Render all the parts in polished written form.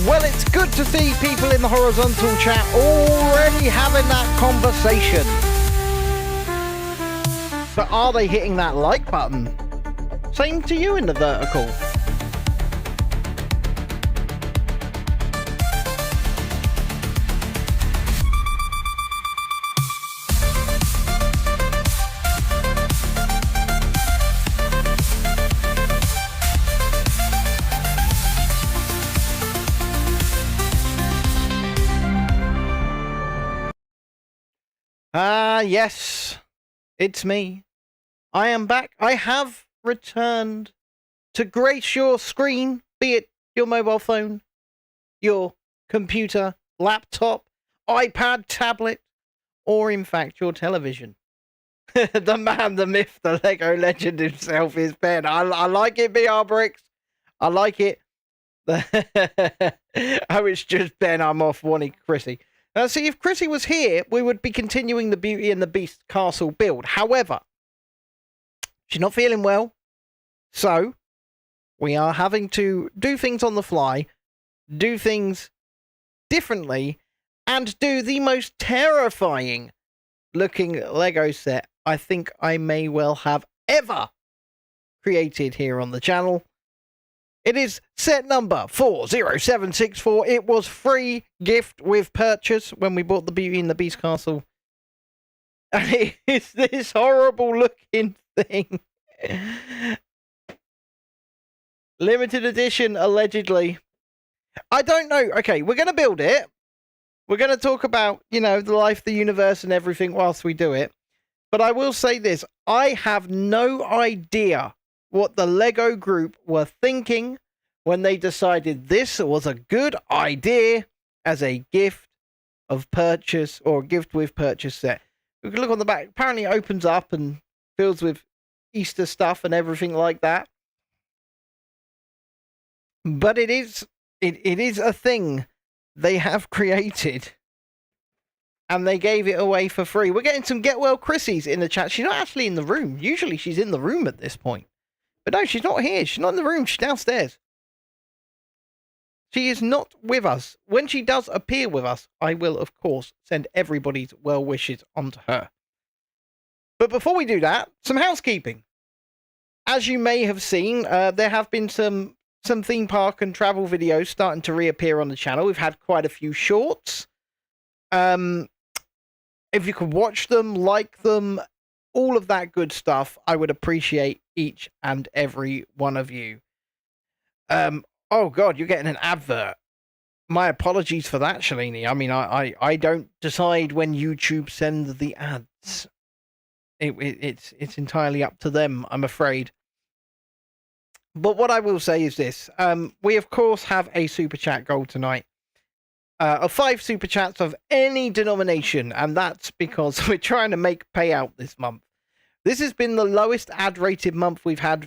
Well, it's good to see people in the horizontal chat already having that conversation. But are they hitting that like button? Same to you in the vertical. Yes, it's me. I am back. I have returned to grace your screen, be it your mobile phone, your computer, laptop, iPad, tablet, or in fact your television. The man, the myth, the Lego legend himself is Ben. I like it, BR Bricks. I like it. Oh, it's just Ben. I'm off wanting Chrissy. See, if Chrissy was here, we would be continuing the Beauty and the Beast castle build. However, she's not feeling well, so we are having to do things on the fly, do things differently, and do the most terrifying looking Lego set I think I may well have ever created here on the channel. It is set number 40764. It was free gift with purchase when we bought the Beauty and the Beast castle. And it is this horrible looking thing. Limited edition, allegedly. I don't know. Okay, we're going to build it. We're going to talk about, you know, the life, the universe, and everything whilst we do it. But I will say this. I have no idea what the Lego group were thinking when they decided this was a good idea as a gift of purchase or gift with purchase set. We can look on the back. Apparently it opens up and fills with Easter stuff and everything like that. But it is a thing they have created. And they gave it away for free. We're getting some Get Well Chrissies in the chat. She's not actually in the room. Usually she's in the room at this point. But no, she's not here. She's not in the room. She's downstairs. She is not with us. When she does appear with us, I will, of course, send everybody's well wishes onto her. But before we do that, some housekeeping. As you may have seen, there have been some theme park and travel videos starting to reappear on the channel. We've had quite a few shorts. If you could watch them, like them, all of that good stuff, I would appreciate each and every one of you. Oh God, you're getting an advert. My apologies for that, Shalini. I mean, I don't decide when YouTube sends the ads. It's entirely up to them, I'm afraid. But what I will say is this. We, of course, have a Super Chat goal tonight. Of 5 Super Chats of any denomination. And that's because we're trying to make payout this month. This has been the lowest ad-rated month we've had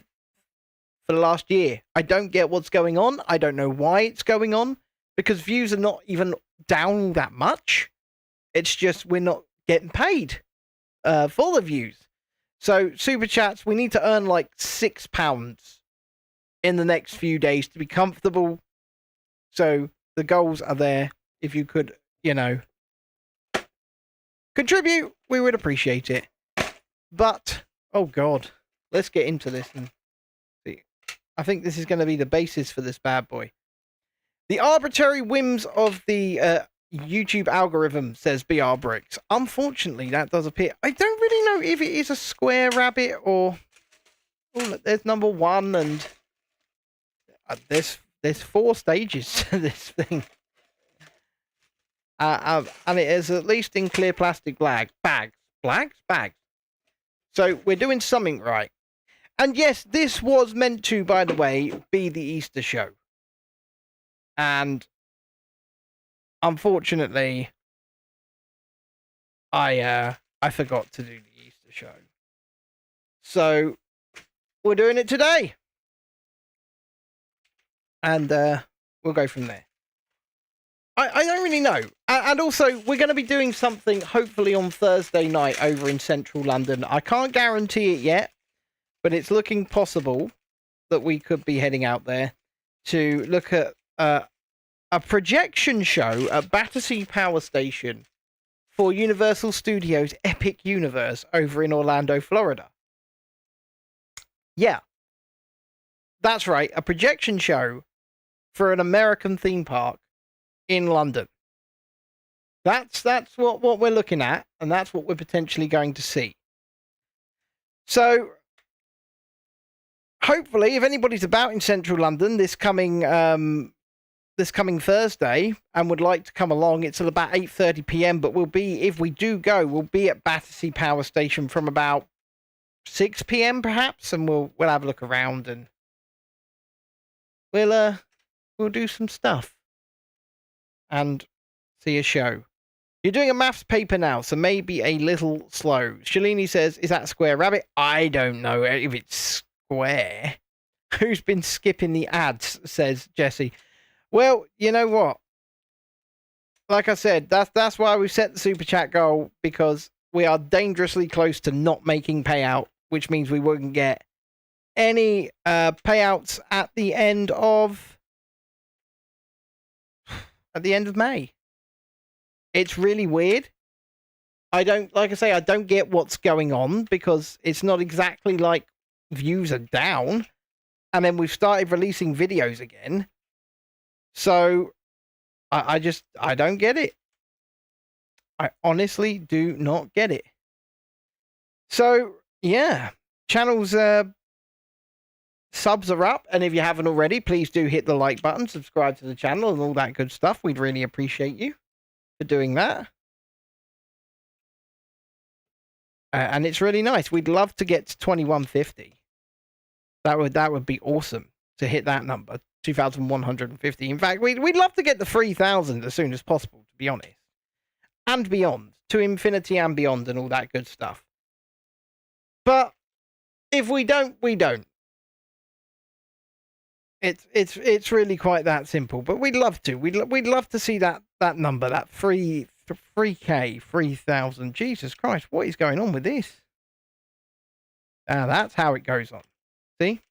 for the last year. I don't get what's going on. I don't know why it's going on. Because views are not even down that much. It's just we're not getting paid for the views. So, Super Chats, we need to earn like £6 in the next few days to be comfortable. So, the goals are there. If you could, you know, contribute, we would appreciate it. But, oh God, let's get into this and see. I think this is going to be the basis for this bad boy. The arbitrary whims of the YouTube algorithm, says BR Bricks. Unfortunately, that does appear. I don't really know if it is a square rabbit or... Oh, there's number 1 and... There's 4 stages to this thing. And it is at least in clear plastic bags. So we're doing something right. And yes, this was meant to, by the way, be the Easter show. And unfortunately, I forgot to do the Easter show. So we're doing it today. And we'll go from there. I don't really know. And also, we're going to be doing something hopefully on Thursday night over in central London. I can't guarantee it yet, but it's looking possible that we could be heading out there to look at a projection show at Battersea Power Station for Universal Studios Epic Universe over in Orlando, Florida. Yeah. That's right, a projection show for an American theme park in London. That's what we're looking at, and that's what we're potentially going to see. So, hopefully, if anybody's about in central London this coming Thursday and would like to come along, it's at about 8:30 p.m. But if we do go, we'll be at Battersea Power Station from about 6 p.m. perhaps, and we'll have a look around and we'll do some stuff and see a show. You're doing a maths paper now, so maybe a little slow. Shalini says, is that Square Rabbit? I don't know if it's Square. Who's been skipping the ads, says Jesse. Well, you know what? Like I said, that's why we set the super chat goal, because we are dangerously close to not making payout, which means we wouldn't get any payouts at the end of May. It's really weird. I don't get what's going on, because it's not exactly like views are down and then we've started releasing videos again. So I don't get it. I honestly do not get it. So yeah, channel's subs are up, and if you haven't already, please do hit the like button, subscribe to the channel and all that good stuff. We'd really appreciate you for doing that. And it's really nice. We'd love to get to 2150. That would be awesome to hit that number, 2,150. In fact, we'd love to get the 3,000 as soon as possible, to be honest. And beyond, to infinity and beyond and all that good stuff. But if we don't, we don't. It's really quite that simple. But we'd love to. We'd love to see that number, that 3K, 3,000. Jesus Christ, what is going on with this? That's how it goes on. See?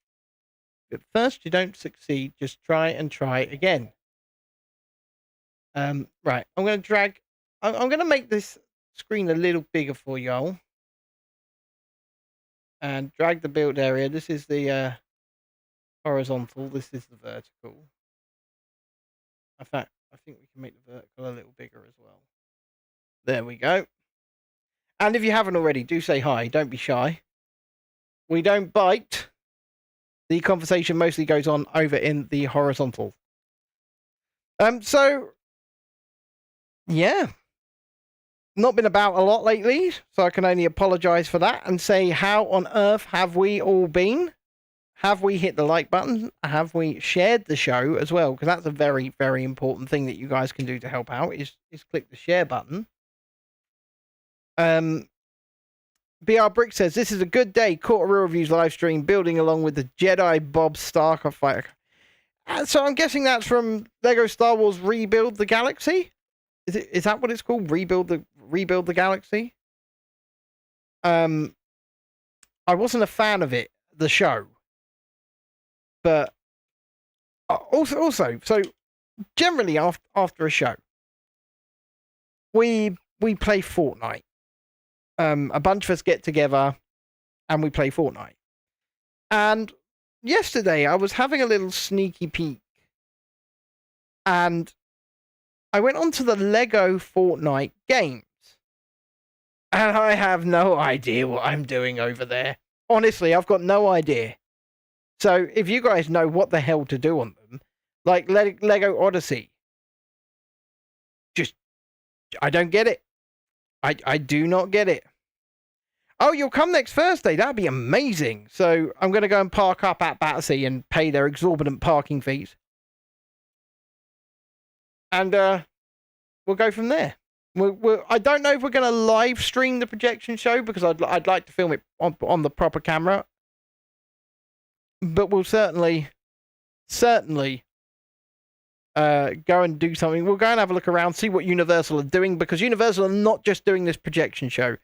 At first you don't succeed, just try and try again. Right, I'm going to make this screen a little bigger for y'all. And drag the build area. This is the horizontal, this is the vertical. In fact, I think we can make the vertical a little bigger as well. There we go. And if you haven't already, do say hi. Don't be shy. We don't bite. The conversation mostly goes on over in the horizontal. So, yeah. Not been about a lot lately, so I can only apologise for that and say, how on earth have we all been? Have we hit the like button? Have we shared the show as well? Because that's a very, very important thing that you guys can do to help out, is click the share button. BR Brick says, this is a good day. Caught a Real Reviews live stream, building along with the Jedi Bob Starker fighter. So I'm guessing that's from Lego Star Wars Rebuild the Galaxy? Is that what it's called? Rebuild the Galaxy? I wasn't a fan of it, the show. But also, so generally after a show, we play Fortnite. A bunch of us get together and we play Fortnite. And yesterday I was having a little sneaky peek, and I went onto the Lego Fortnite games, and I have no idea what I'm doing over there. Honestly, I've got no idea. So if you guys know what the hell to do on them, like Lego Odyssey, I don't get it. I do not get it. Oh, you'll come next Thursday. That'd be amazing. So I'm going to go and park up at Battersea and pay their exorbitant parking fees. And we'll go from there. I don't know if we're going to live stream the projection show, because I'd like to film it on the proper camera. But we'll certainly go and do something. We'll go and have a look around, see what Universal are doing, because Universal are not just doing this projection show.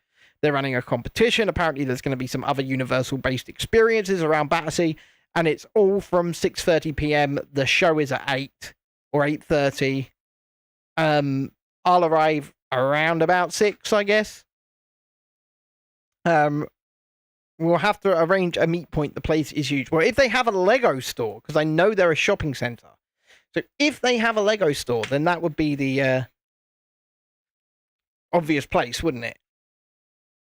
They're running a competition. Apparently there's going to be some other Universal-based experiences around Battersea, and it's all from 6:30 p.m. The show is at 8. or 8:30. I'll arrive around about 6, I guess. We'll have to arrange a meet point. The place is huge. Well, if they have a Lego store, because I know they're a shopping center. So if they have a Lego store, then that would be the obvious place, wouldn't it?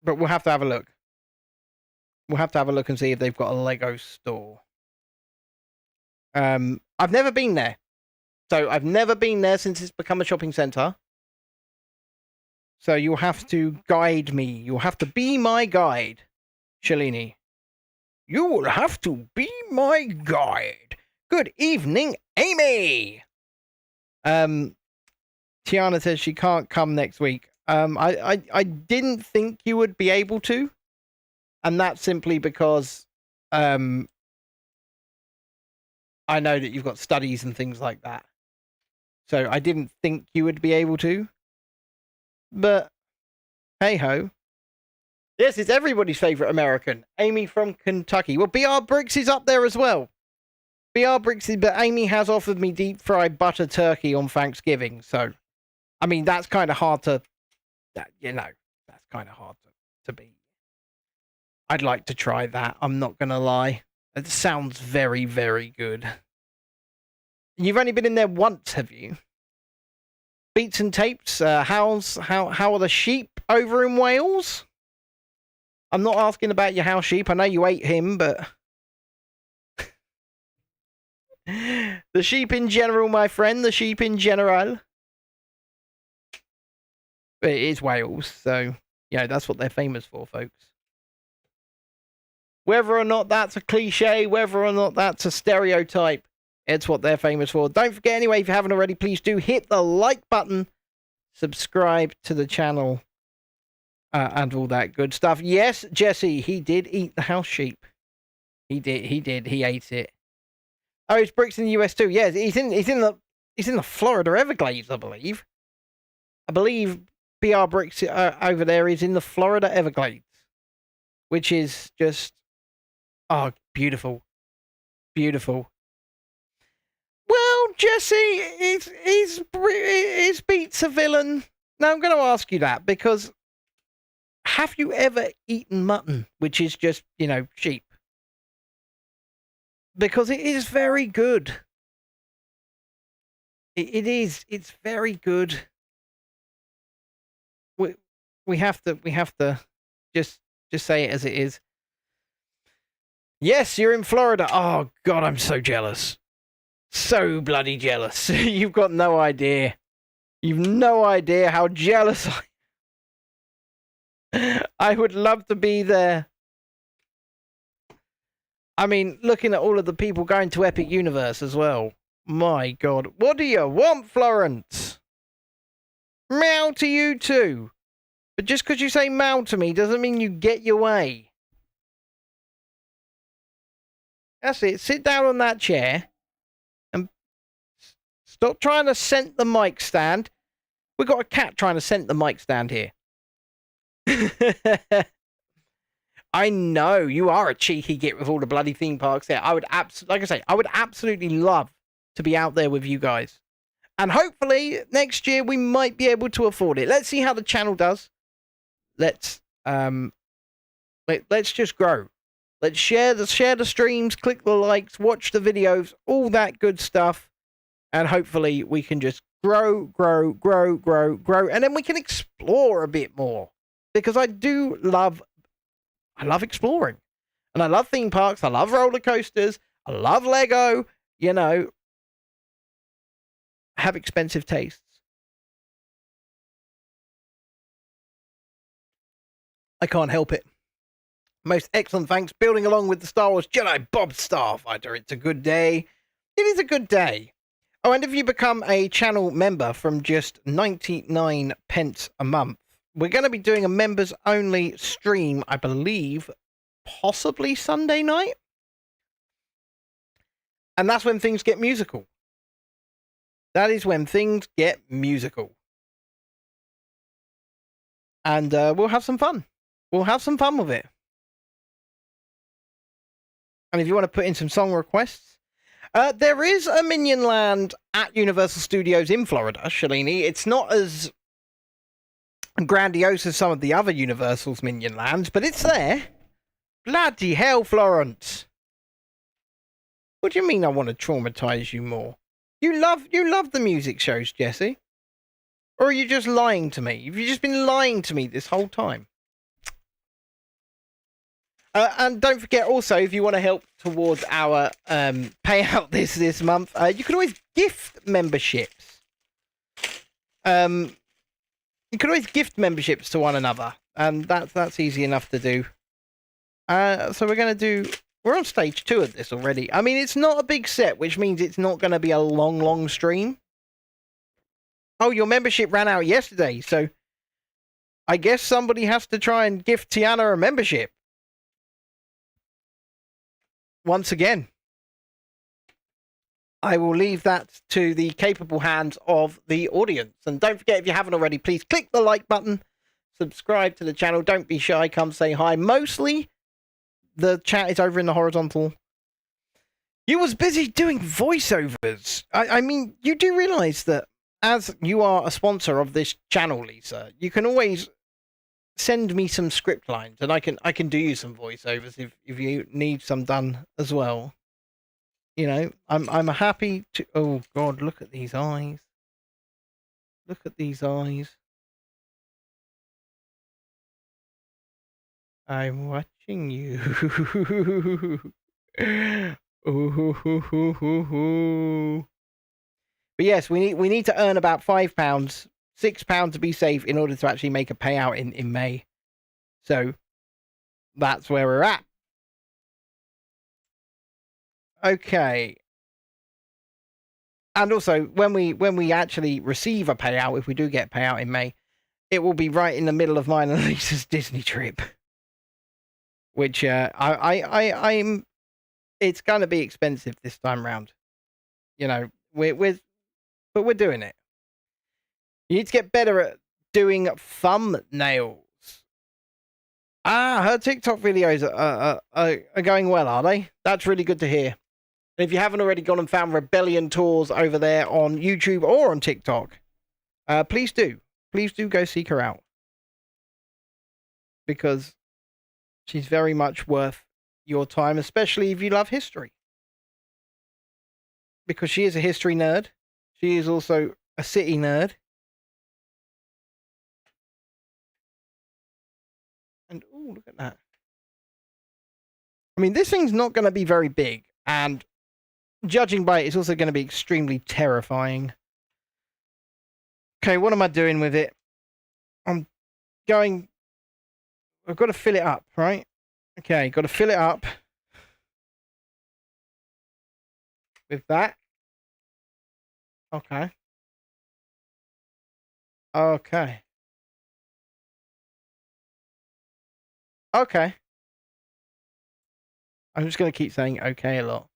But we'll have to have a look. We'll have to have a look and see if they've got a Lego store. I've never been there. So I've never been there since it's become a shopping center. So you'll have to guide me. You'll have to be my guide, Shalini. You will have to be my guide. Good evening, Amy. Tiana says she can't come next week. I didn't think you would be able to. And that's simply because I know that you've got studies and things like that. So I didn't think you would be able to. But hey ho. Yes, it's everybody's favourite American. Amy from Kentucky. Well, BR Bricks is up there as well. BR Bricks is, but Amy has offered me deep fried butter turkey on Thanksgiving. So, I mean, that's kind of hard to, that's kind of hard to beat. I'd like to try that. I'm not going to lie. It sounds very, very good. You've only been in there once, have you? Beats and tapes. How are the sheep over in Wales? I'm not asking about your house sheep. I know you ate him, but the sheep in general, my friend. The sheep in general. It is Wales, so that's what they're famous for, folks. Whether or not that's a cliche, whether or not that's a stereotype, it's what they're famous for. Don't forget, anyway, if you haven't already, please do hit the like button, subscribe to the channel, and all that good stuff. Yes, Jesse, he did eat the house sheep. He did. He ate it. Oh, it's Bricks in the US too. Yeah, he's in the Florida Everglades, I believe. I believe BR Bricks over there is in the Florida Everglades, which is just beautiful, beautiful. Well, Jesse, is Beats a villain? Now I'm going to ask you that because have you ever eaten mutton, which is just sheep? Because it is very good. It is. It's very good. We have to just say it as it is. Yes, you're in Florida. Oh God, I'm so jealous. So bloody jealous. You've got no idea. You've no idea how jealous I would love to be there. I mean, looking at all of the people going to Epic Universe as well. My God. What do you want, Florence? Meow to you too. But just because you say meow to me doesn't mean you get your way. That's it. Sit down on that chair. And stop trying to scent the mic stand. We've got a cat trying to scent the mic stand here. I know you are a cheeky git with all the bloody theme parks there. I would absolutely love to be out there with you guys. And hopefully next year we might be able to afford it. Let's see how the channel does. Let's just grow. Let's share the streams, click the likes, watch the videos, all that good stuff. And hopefully we can just grow. And then we can explore a bit more. Because I love exploring. And I love theme parks. I love roller coasters. I love Lego. I have expensive tastes. I can't help it. Most excellent thanks. Building along with the Star Wars Jedi Bob Starfighter. It's a good day. It is a good day. Oh, and if you become a channel member from just 99 pence a month, we're going to be doing a members only stream, I believe, possibly Sunday night. And that's when things get musical. That is when things get musical. And we'll have some fun. We'll have some fun with it. And if you want to put in some song requests, There is a Minion Land at Universal Studios in Florida, Shalini. It's not as grandiose as some of the other Universal's Minion Lands, but it's there. Bloody hell, Florence. What do you mean I want to traumatize you more? You love the music shows, Jesse. Or are you just lying to me? Have you just been lying to me this whole time? And don't forget also, if you want to help towards our payout this month, you can always gift memberships. You can always gift memberships to one another, and that's easy enough to do. So we're on stage 2 of this already. I mean, it's not a big set, which means it's not going to be a long stream. Oh, your membership ran out yesterday, so I guess somebody has to try and gift Tiana a membership. Once again, I will leave that to the capable hands of the audience. And don't forget, if you haven't already, please click the like button, subscribe to the channel. Don't be shy, come say hi. Mostly, the chat is over in the horizontal. You was busy doing voiceovers. I mean, you do realise that as you are a sponsor of this channel, Lisa, you can always send me some script lines, and I can do you some voiceovers if you need some done as well. You know, I'm happy to. Oh God, look at these eyes. Look at these eyes. I'm watching you. But yes, we need to earn about £5, £6 to be safe in order to actually make a payout in May. So that's where we're at. Okay. And also, when we actually receive a payout, if we do get a payout in May, it will be right in the middle of mine and Lisa's Disney trip. Which I'm it's gonna be expensive this time round. You know, but we're doing it. You need to get better at doing thumbnails. Ah, her TikTok videos are going well, are they? That's really good to hear. And if you haven't already gone and found Rebellion Tours over there on YouTube or on TikTok, please do. Please do go seek her out. Because she's very much worth your time, especially if you love history. Because she is a history nerd. She is also a city nerd. And, oh, look at that. I mean, this thing's not going to be very big. And judging by it, it's also going to be extremely terrifying. Okay, what am I doing with it? I've got to fill it up, right? Okay, got to fill it up. With that. Okay. Okay. Okay. I'm just going to keep saying okay a lot.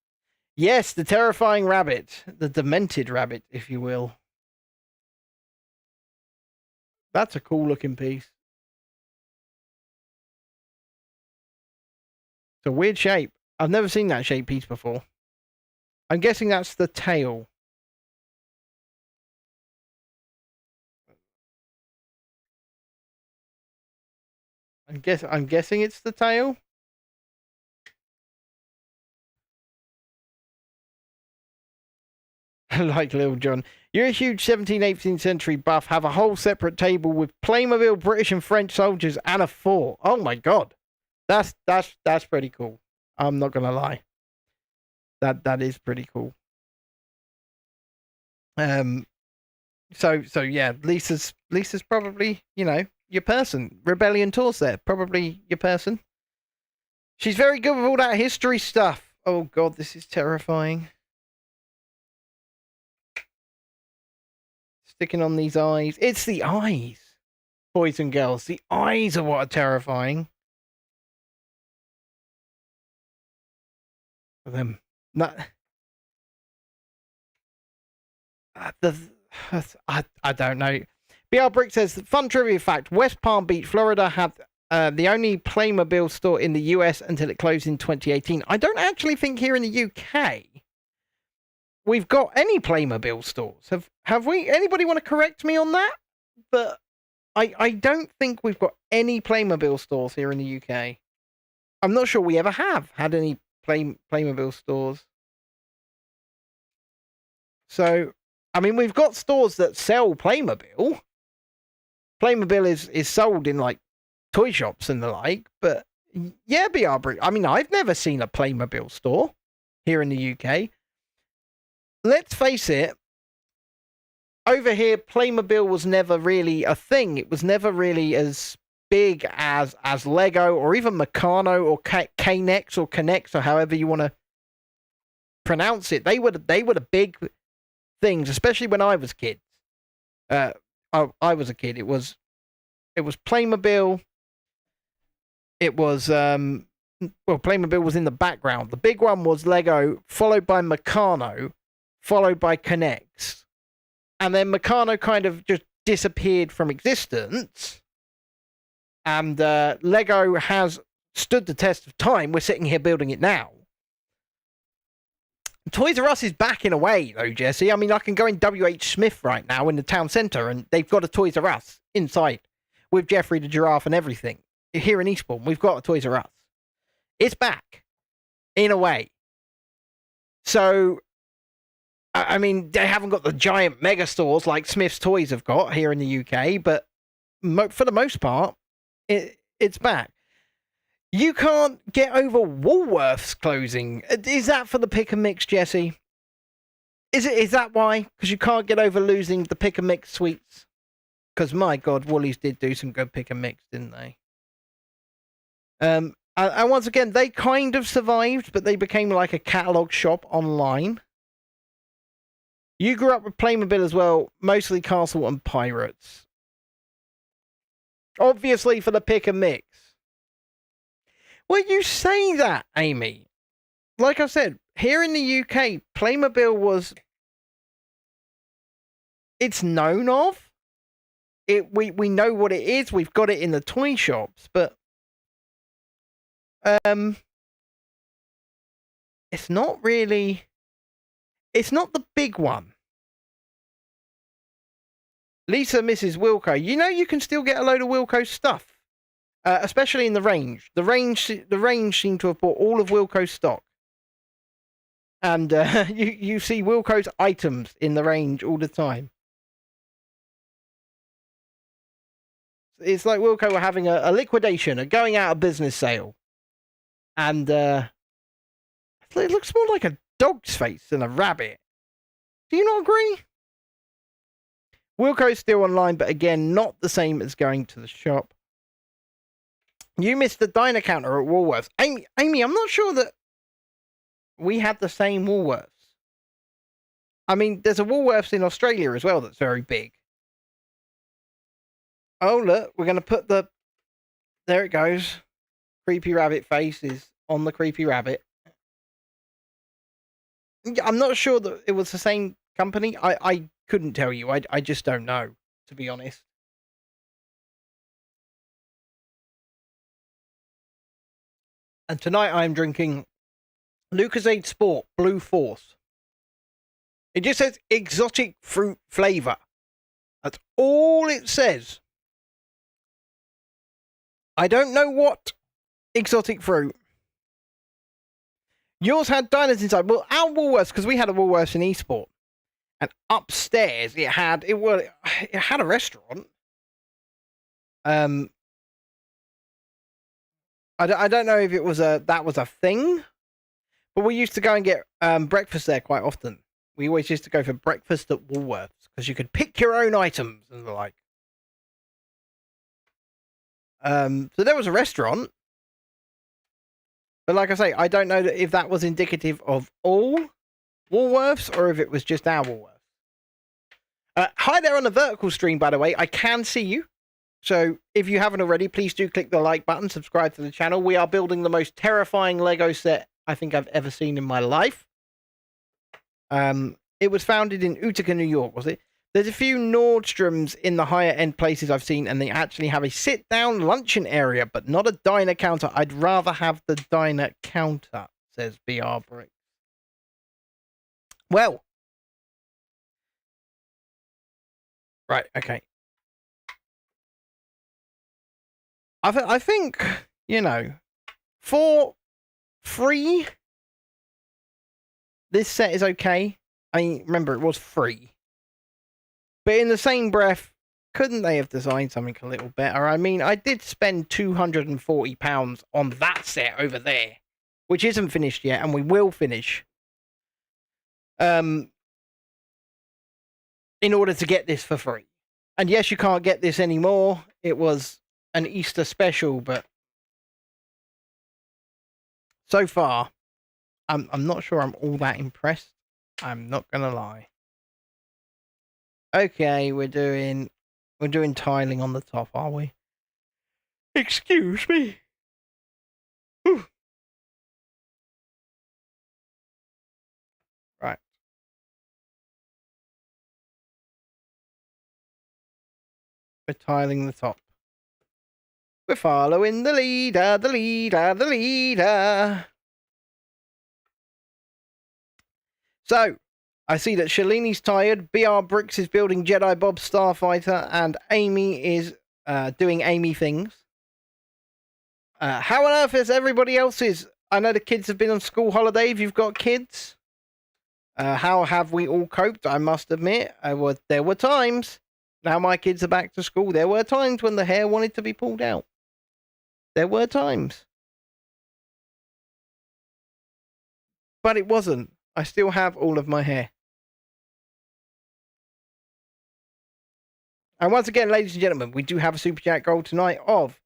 Yes, the terrifying rabbit. The demented rabbit, if you will. That's a cool looking piece. It's a weird shape. I've never seen that shape piece before. I'm guessing that's the tail. I'm guessing it's the tail. Like Lil Jon. You're a huge 17th, 18th century buff. Have a whole separate table with Playmobil British and French soldiers and a fort. Oh my god. That's pretty cool. I'm not gonna lie. That is pretty cool. So yeah, Lisa's probably, you know, your person. Rebellion Tours there, probably your person. She's very good with all that history stuff. Oh god, this is terrifying. Sticking on these eyes. It's the eyes, boys and girls. The eyes are what are terrifying. For them, not. I don't know. BR Brick says, fun trivia fact, West Palm Beach, Florida had the only Playmobil store in the US until it closed in 2018. I don't actually think here in the UK we've got any Playmobil stores. Have we? Anybody want to correct me on that? But I don't think we've got any Playmobil stores here in the UK. I'm not sure we ever have had any Playmobil stores. So, I mean, we've got stores that sell Playmobil. Playmobil is sold in, like, toy shops and the like, but yeah, BR Brick. I mean, I've never seen a Playmobil store here in the UK. Let's face it, over here, Playmobil was never really a thing. It was never really as big as Lego or even Meccano or K'Nex or K'Nex or however you want to pronounce it. They were the big things, especially when I was kids. I was a kid. It was Playmobil. It was Playmobil was in the background. The big one was Lego, followed by Meccano, followed by K'Nex, and then Meccano kind of just disappeared from existence. And Lego has stood the test of time. We're sitting here building it now. Toys R Us is back in a way, though, Jesse. I mean, I can go in WH Smith right now in the town centre, and they've got a Toys R Us inside with Jeffrey the Giraffe and everything. Here in Eastbourne, we've got a Toys R Us. It's back in a way. So, I mean, they haven't got the giant mega stores like Smith's Toys have got here in the UK, but for the most part, it's back. You can't get over Woolworths closing. Is that for the pick and mix, Jesse? Is that why? Because you can't get over losing the pick and mix sweets? Because my God, Woolies did do some good pick and mix, didn't they? And once again, they kind of survived, but they became like a catalogue shop online. You grew up with Playmobil as well, mostly Castle and Pirates. Obviously for the pick and mix. Well, you say that, Amy. Like I said, here in the UK, Playmobil was... It's known of. We know what it is. We've got it in the toy shops, but... It's not really... It's not the big one. Lisa Mrs. Wilco. You know you can still get a load of Wilco stuff. Especially in the range. The range seem to have bought all of Wilco's stock. And you see Wilco's items in the range all the time. It's like Wilco were having a liquidation, a going out of business sale. And it looks more like a dog's face than a rabbit. Do you not agree? Wilco's still online, but again, not the same as going to the shop. You missed the diner counter at Woolworths. Amy, I'm not sure that we had the same Woolworths. I mean, there's a Woolworths in Australia as well that's very big. Oh, look, we're going to put the... There it goes. Creepy rabbit face is on the creepy rabbit. I'm not sure that it was the same company. I couldn't tell you. I just don't know, to be honest. And tonight I'm drinking Lucozade Sport Blue Force. It just says exotic fruit flavour. That's all it says. I don't know what exotic fruit. Yours had diners inside. Well, our Woolworths, because we had a Woolworths in Eastport, and upstairs it had a restaurant. I don't know if it was that was a thing, but we used to go and get breakfast there quite often. We always used to go for breakfast at Woolworths because you could pick your own items and the like. So there was a restaurant. But like I say, I don't know if that was indicative of all Woolworths or if it was just our Woolworths. Hi there on the vertical stream, by the way. I can see you. So if you haven't already, please do click the like button, subscribe to the channel. We are building the most terrifying Lego set I think I've ever seen in my life. It was founded in Utica, New York, was it? There's a few Nordstroms in the higher end places I've seen, and they actually have a sit-down luncheon area, but not a diner counter. I'd rather have the diner counter, says BR Brick. Well, Right, okay. I think, you know, for free, this set is okay. I mean, remember, it was free. But in the same breath, couldn't they have designed something a little better? I mean, I did spend £240 on that set over there, which isn't finished yet, and we will finish. In order to get this for free. And yes, you can't get this anymore. It was an Easter special, but so far, I'm not sure I'm all that impressed. I'm not gonna lie. Okay, we're doing tiling on the top, are we? Excuse me. Whew. Right. We're tiling the top. We're following the leader, the leader, the leader. So, I see that Shalini's tired, BR Bricks is building Jedi Bob Starfighter, and Amy is doing Amy things. How on earth is everybody else's? I know the kids have been on school holiday. If you've got kids, how have we all coped? I must admit, there were times. Now my kids are back to school. There were times when the hair wanted to be pulled out. There were times. But it wasn't. I still have all of my hair. And once again, ladies and gentlemen, we do have a Super Chat goal tonight of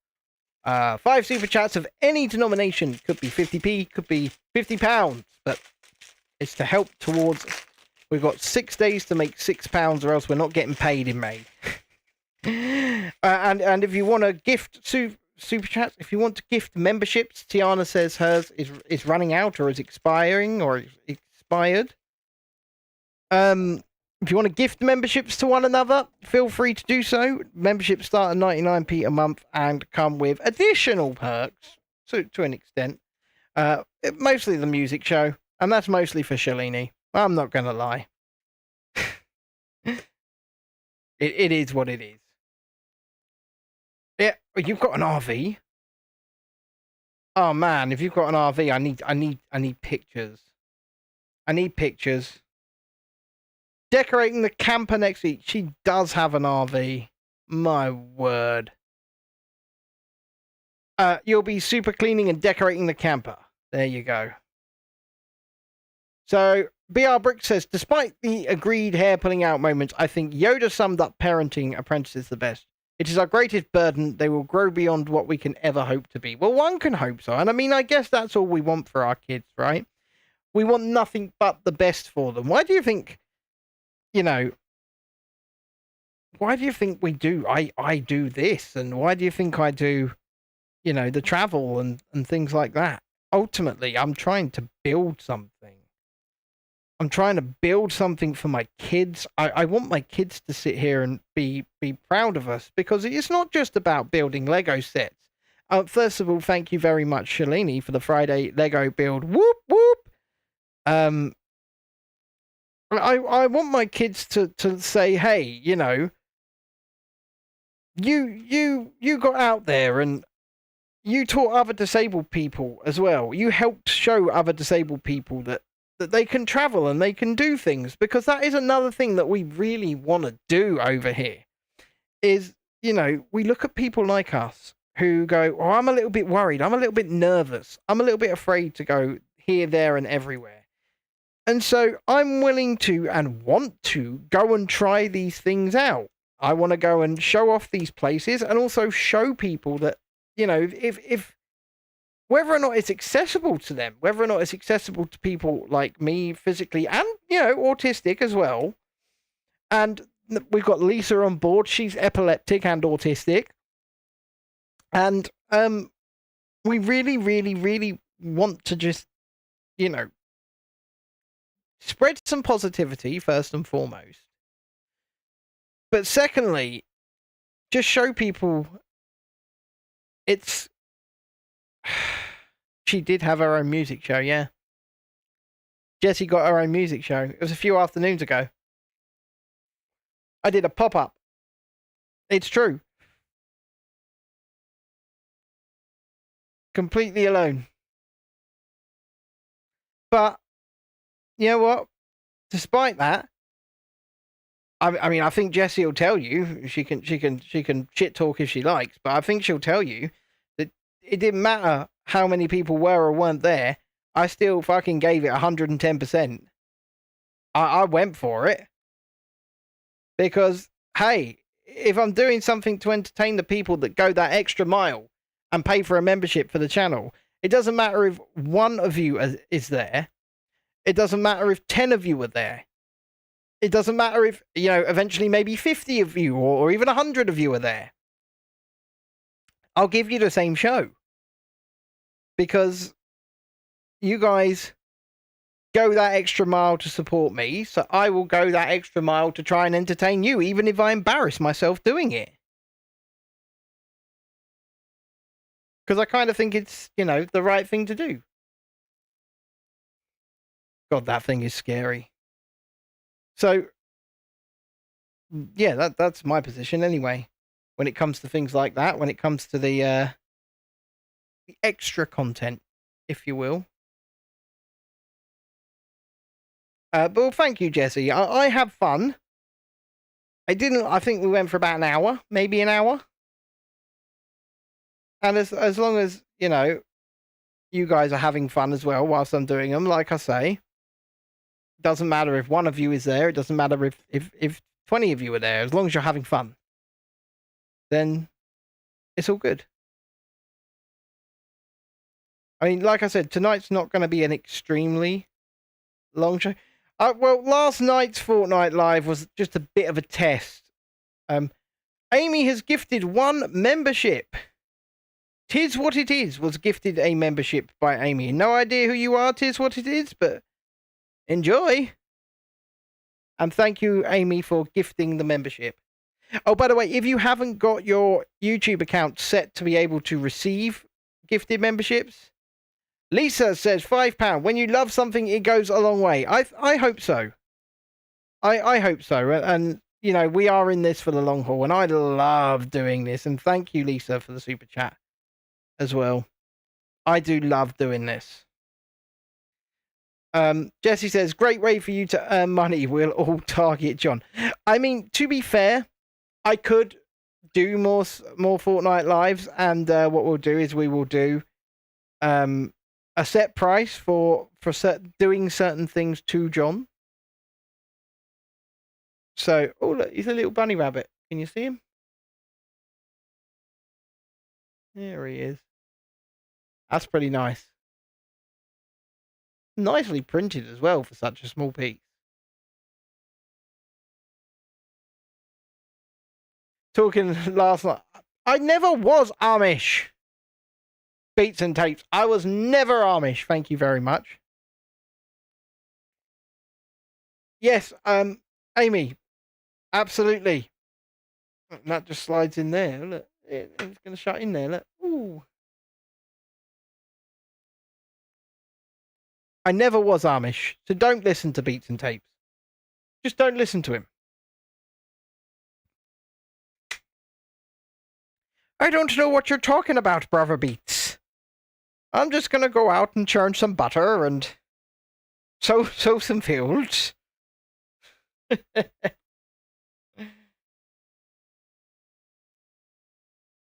5 Super Chats of any denomination. Could be 50p, could be £50, but it's to help towards... We've got 6 days to make £6 or else we're not getting paid in May. And if you want to gift Super Chats, if you want to gift memberships, Tiana says hers is running out or is expiring or expired. If you want to gift memberships to one another, feel free to do so. Memberships start at 99p a month and come with additional perks to an extent. Mostly the music show, and that's mostly for Shalini. I'm not going to lie. It is what it is. Yeah, you've got an RV. Oh man, if you've got an RV, I need pictures. I need pictures. Decorating the camper next week. She does have an RV. My word. You'll be super cleaning and decorating the camper. There you go. So, BR Brick says, despite the agreed hair pulling out moments, I think Yoda summed up parenting apprentices the best. It is our greatest burden. They will grow beyond what we can ever hope to be. Well, one can hope so. And I mean, I guess that's all we want for our kids, right? We want nothing but the best for them. Why do you think, why do you think we do? I do this, and why do you think I do, the travel and things like that? Ultimately, I'm trying to build something. I'm trying to build something for my kids. I want my kids to sit here and be proud of us, because it's not just about building Lego sets. First of all, thank you very much, Shalini, for the Friday Lego build. Whoop, whoop. I want my kids to say, hey, you got out there and you taught other disabled people as well. You helped show other disabled people that they can travel and they can do things, because that is another thing that we really want to do over here is, we look at people like us who go, oh, I'm a little bit worried. I'm a little bit nervous. I'm a little bit afraid to go here, there, and everywhere. And so I'm willing to and want to go and try these things out. I want to go and show off these places and also show people that, if whether or not it's accessible to them, whether or not it's accessible to people like me physically and, autistic as well. And we've got Lisa on board. She's epileptic and autistic. And we really, really, really want to just, spread some positivity first and foremost. But secondly, just show people it's... She did have her own music show, yeah. Jessie got her own music show. It was a few afternoons ago. I did a pop-up It's true. Completely alone. But you know what? Despite that, I mean, I think Jessie will tell you. She can shit talk if she likes, but I think she'll tell you that it didn't matter how many people were or weren't there. I still fucking gave it 110%. I went for it because, hey, if I'm doing something to entertain the people that go that extra mile and pay for a membership for the channel, it doesn't matter if one of you is there. It doesn't matter if 10 of you are there. It doesn't matter if, eventually maybe 50 of you or even 100 of you are there. I'll give you the same show. Because you guys go that extra mile to support me, so I will go that extra mile to try and entertain you, even if I embarrass myself doing it. Because I kind of think it's, the right thing to do. God, that thing is scary. So, yeah, that's my position anyway. When it comes to things like that, when it comes to the extra content, if you will. But thank you, Jessie. I had fun. I think we went for about an hour, maybe an hour. And as long as, you guys are having fun as well whilst I'm doing them, like I say, doesn't matter if one of you is there, it doesn't matter if 20 of you are there, as long as you're having fun, then it's all good. I mean, like I said, tonight's not going to be an extremely long show. Well, last night's Fortnite Live was just a bit of a test. Amy has gifted 1 membership. Tis What It Is was gifted a membership by Amy. No idea who you are, Tis What It Is, but enjoy. And thank you, Amy, for gifting the membership. Oh, by the way, if you haven't got your YouTube account set to be able to receive gifted memberships, Lisa says £5. When you love something, it goes a long way. I hope so. I hope so. And, we are in this for the long haul, and I love doing this. And thank you, Lisa, for the super chat as well. I do love doing this. Jesse says, great way for you to earn money. We'll all target John. I mean, to be fair, I could do more Fortnite lives, and what we'll do is we will do a set price for doing certain things to John. So, oh look, he's a little bunny rabbit. Can you see him? There he is. That's pretty nice. Nicely printed as well for such a small piece. Talking last night, I never was Amish. Beats and Tapes. I was never Amish. Thank you very much. Yes, Amy, absolutely. That just slides in there. Look, it's going to shut in there. Look. Ooh. I never was Amish, so don't listen to Beats and Tapes. Just don't listen to him. I don't know what you're talking about, Brother Beats. I'm just going to go out and churn some butter and sow some fields.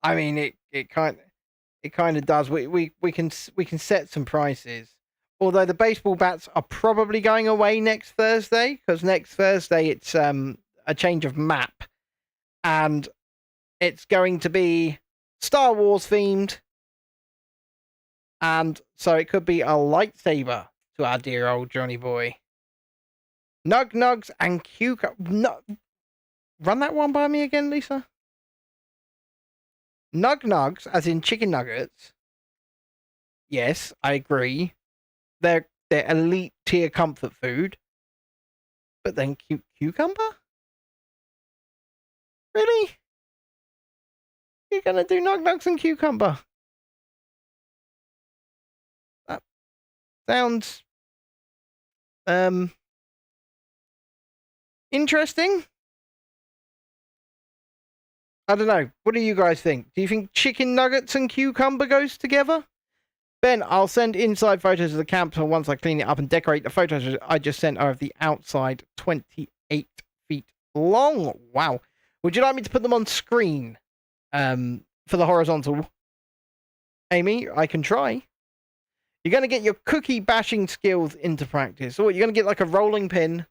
I mean, it kind of does. We can set some prices. Although the baseball bats are probably going away next Thursday, because next Thursday it's a change of map, and it's going to be Star Wars themed, and so it could be a lightsaber to our dear old Johnny boy. Nug Nugs and Cucumber. No, run that one by me again, Lisa. Nug Nugs, as in chicken nuggets. Yes, I agree. They're elite tier comfort food. But then cucumber? Really? You're gonna do Nug Nugs and cucumber? That sounds interesting. I don't know. What do you guys think? Do you think chicken nuggets and cucumber goes together? Ben, I'll send inside photos of the camp once I clean it up and decorate. The photos I just sent are of the outside, 28 feet long. Wow. Would you like me to put them on screen for the horizontal? Amy, I can try. You're going to get your cookie bashing skills into practice. So what, you're going to get like a rolling pin,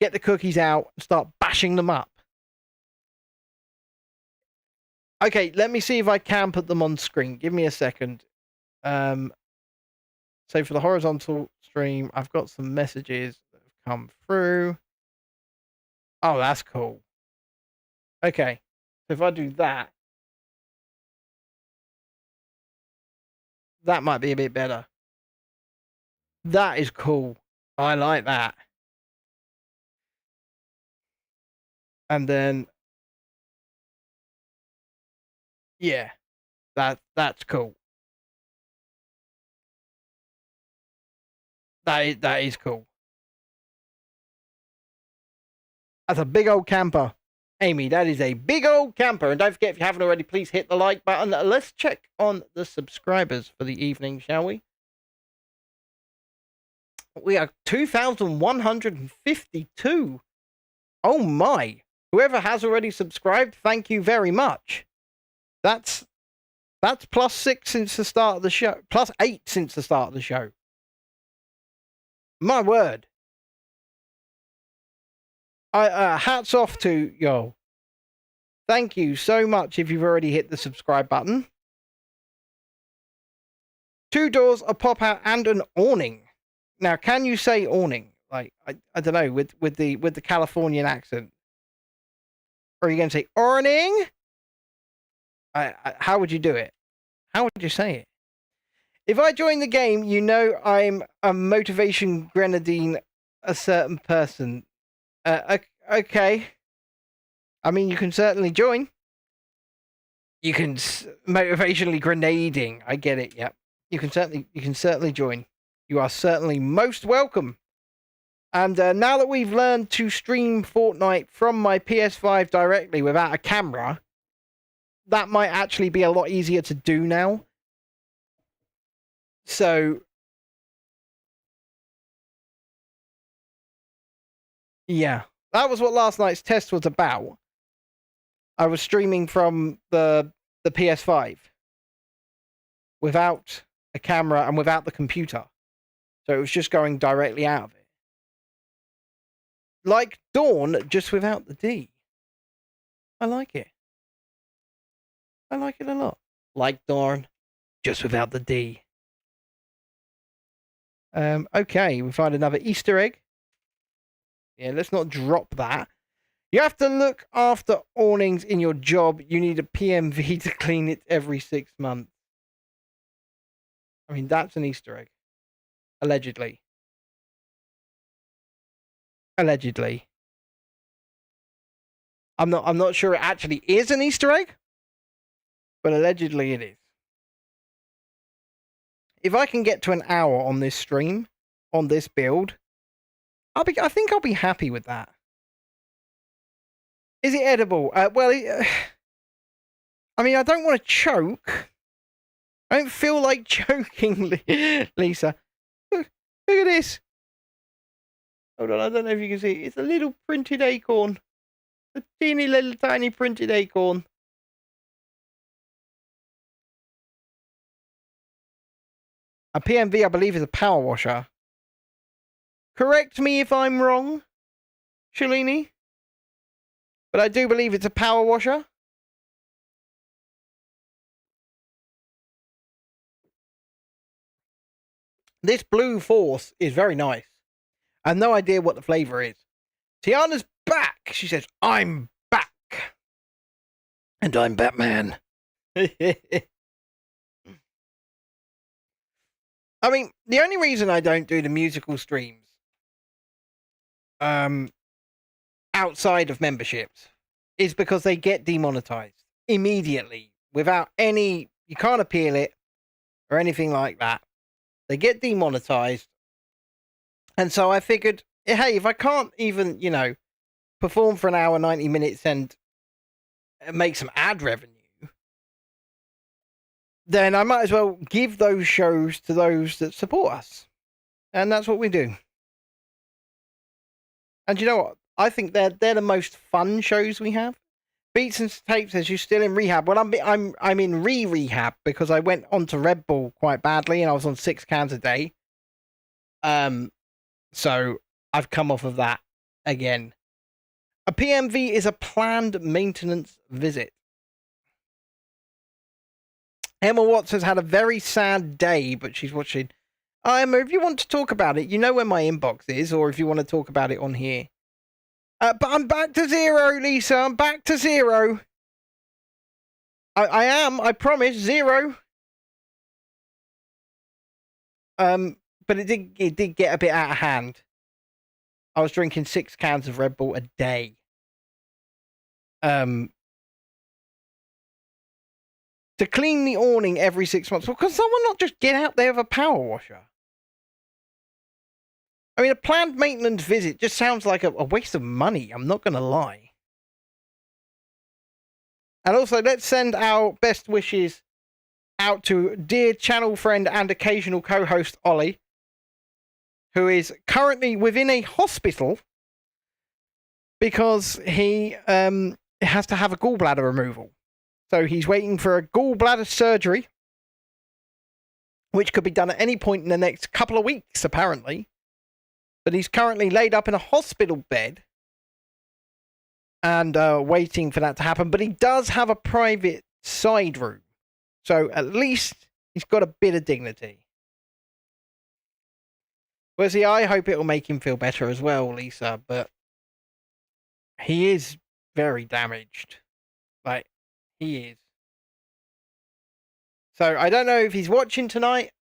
get the cookies out, and start bashing them up. Okay, let me see if I can put them on screen. Give me a second. So for the horizontal stream, I've got some messages that have come through. Oh, that's cool. Okay, so if I do that, that might be a bit better. That is cool. I like that. And then, yeah, that's cool. That is cool. That's a big old camper. Amy, that is a big old camper. And don't forget, if you haven't already, please hit the like button. Let's check on the subscribers for the evening, shall we? We are 2,152. Oh my. Whoever has already subscribed, thank you very much. That's +6 since the start of the show. +8 since the start of the show. My word. Hats off to y'all. Thank you so much if you've already hit the subscribe button. 2 doors, a pop out, and an awning. Now, can you say awning? Like, I don't know, with the Californian accent. Or are you going to say awning? How would you do it? How would you say it? If I join the game, you know I'm a motivation grenadine, a certain person. Okay. I mean, you can certainly join. You can motivationally grenading. I get it. Yep. You can certainly join. You are certainly most welcome. And now that we've learned to stream Fortnite from my PS5 directly without a camera, that might actually be a lot easier to do now. So, yeah, that was what last night's test was about. I was streaming from the PS5 without a camera and without the computer. So it was just going directly out of it. Like Dawn, just without the D. I like it. I like it a lot. Like Dawn, just without the D. Okay, we find another Easter egg. Yeah, let's not drop that. You have to look after awnings in your job. You need a PMV to clean it every 6 months. I mean, that's an Easter egg. Allegedly. Allegedly. I'm not sure it actually is an Easter egg, but allegedly it is. If I can get to an hour on this stream, on this build, I think I'll be happy with that. Is it edible? Well, I mean, I don't want to choke. I don't feel like choking, Lisa. Look at this. Hold on, I don't know if you can see. It's a little printed acorn. A teeny little tiny printed acorn. A PMV, I believe, is a power washer. Correct me if I'm wrong, Shalini. But I do believe it's a power washer. This Blue Force is very nice. I have no idea what the flavour is. Tiana's back. She says, I'm back. And I'm Batman. I mean, the only reason I don't do the musical streams outside of memberships is because they get demonetized immediately without any, you can't appeal it or anything like that. They get demonetized. And so I figured, hey, if I can't even, perform for an hour, 90 minutes and make some ad revenue, then I might as well give those shows to those that support us. And that's what we do. And you know what? I think they're the most fun shows we have. Beats and Tape says you're still in rehab. Well, I'm in rehab because I went on to Red Bull quite badly and I was on 6 cans a day. So I've come off of that again. A PMV is a planned maintenance visit. Emma Watts has had a very sad day, but she's watching. Emma, if you want to talk about it, you know where my inbox is, or if you want to talk about it on here. But I'm back to 0, Lisa. I'm back to 0. I am. I promise. 0. But it did get a bit out of hand. I was drinking 6 cans of Red Bull a day. To clean the awning every 6 months. Well, can someone not just get out there with a power washer? I mean, a planned maintenance visit just sounds like a waste of money. I'm not going to lie. And also, let's send our best wishes out to dear channel friend and occasional co-host Ollie, who is currently within a hospital because he has to have a gallbladder removal. So he's waiting for a gallbladder surgery, which could be done at any point in the next couple of weeks, apparently. But he's currently laid up in a hospital bed and waiting for that to happen. But he does have a private side room. So at least he's got a bit of dignity. Well, see, I hope it'll make him feel better as well, Lisa. But he is very damaged. Like, he is. So I don't know if he's watching tonight.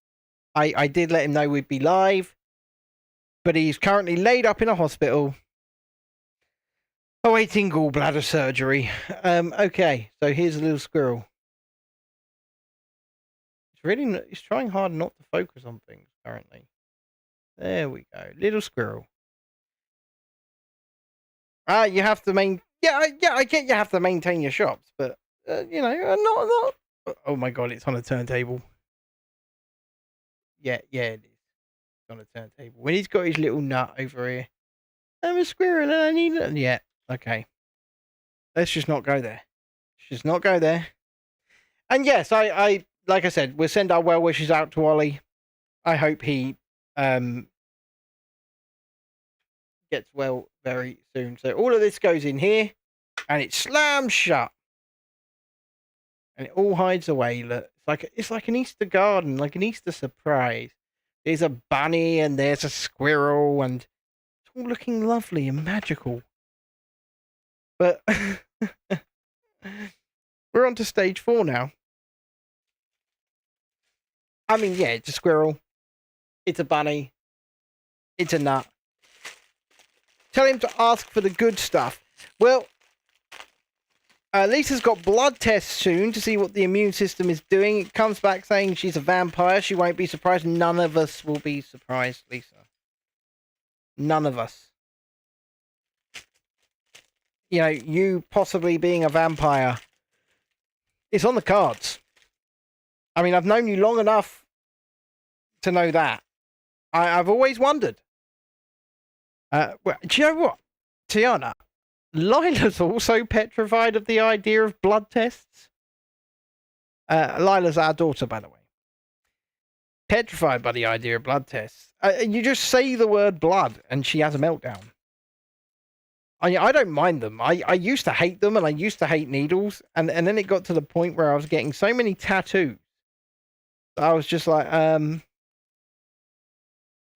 I did let him know we'd be live. But he's currently laid up in a hospital, awaiting gallbladder surgery. Okay, so here's a little squirrel. It's trying hard not to focus on things currently. There we go, little squirrel. You have to Yeah, I get you have to maintain your shops, but you know, not. Oh my god, it's on a turntable. Yeah, it is. On a turntable. When he's got his little nut over here. I'm a squirrel and I need it. Yeah, okay. Let's just not go there. Let's just not go there. And yes, I like I said, we'll send our well wishes out to Ollie. I hope he gets well very soon. So all of this goes in here and it slams shut. And it all hides away. Look, it's like an Easter garden, like an Easter surprise. There's a bunny and there's a squirrel and it's all looking lovely and magical. But we're on to stage 4 now. I mean, yeah, it's a squirrel. It's a bunny. It's a nut. Tell him to ask for the good stuff. Well, Lisa's got blood tests soon to see what the immune system is doing. It comes back saying she's a vampire. She won't be surprised. None of us will be surprised, Lisa. None of us. You know, you possibly being a vampire. It's on the cards. I mean, I've known you long enough to know that. I've always wondered. Well, do you know what, Tiana? Lila's also petrified of the idea of blood tests. Lila's our daughter, by the way. Petrified by the idea of blood tests. You just say the word blood and she has a meltdown. I don't mind them. I used to hate them and I used to hate needles. And then it got to the point where I was getting so many tattoos. I was just like,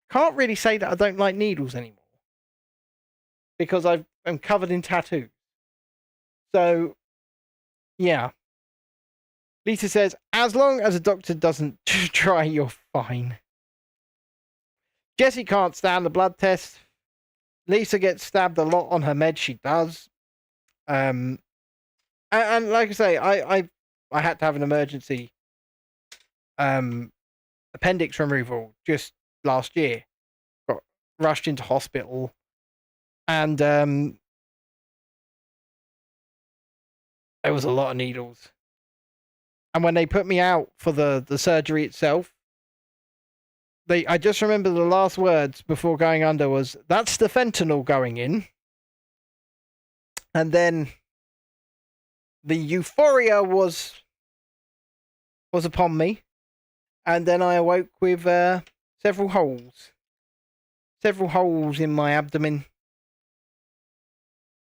can't really say that I don't like needles anymore. Because I'm covered in tattoos. So, yeah. Lisa says, as long as a doctor doesn't try, you're fine. Jessie can't stand the blood test. Lisa gets stabbed a lot on her meds. She does. And like I say, I had to have an emergency appendix removal just last year. Got rushed into hospital. And It was a lot of needles. And when they put me out for the surgery itself, I just remember the last words before going under was, "That's the fentanyl going in." And then the euphoria was upon me. And then I awoke with several holes in my abdomen.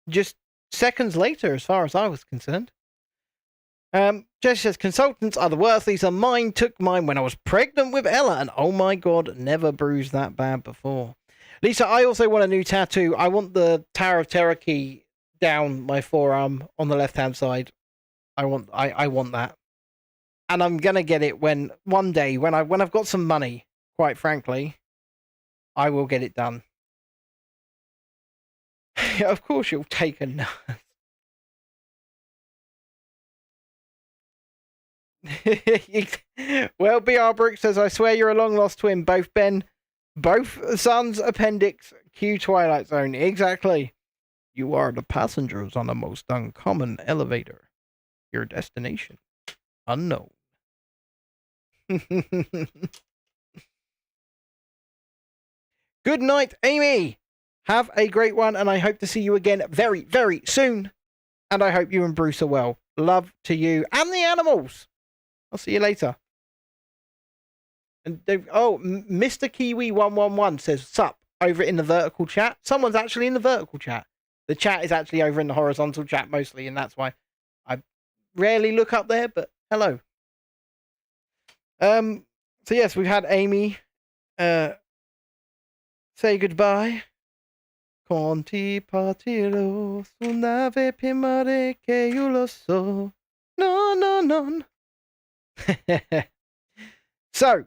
Just seconds later, as far as I was concerned. Jesse says, consultants are the worthies, and mine took mine when I was pregnant with Ella, and oh my god, never bruised that bad before. Lisa, I also want a new tattoo. I want the Tower of Terror key down my forearm on the left-hand side. I want that. And I'm gonna get it one day when I've got some money, quite frankly, I will get it done. Of course you'll take a nut. Well, BR Brooks says, I swear you're a long lost twin. Both sons appendix Q Twilight Zone. Exactly. You are the passengers on a most uncommon elevator. Your destination unknown. Good night, Amy. Have a great one, and I hope to see you again very, very soon. And I hope you and Bruce are well. Love to you and the animals. I'll see you later. And Mr. Kiwi 111 says, sup, over in the vertical chat. Someone's actually in the vertical chat. The chat is actually over in the horizontal chat mostly, and that's why I rarely look up there, but hello. So yes, we've had Amy say goodbye. Conti partirò su nave prima che io lo so. No. So,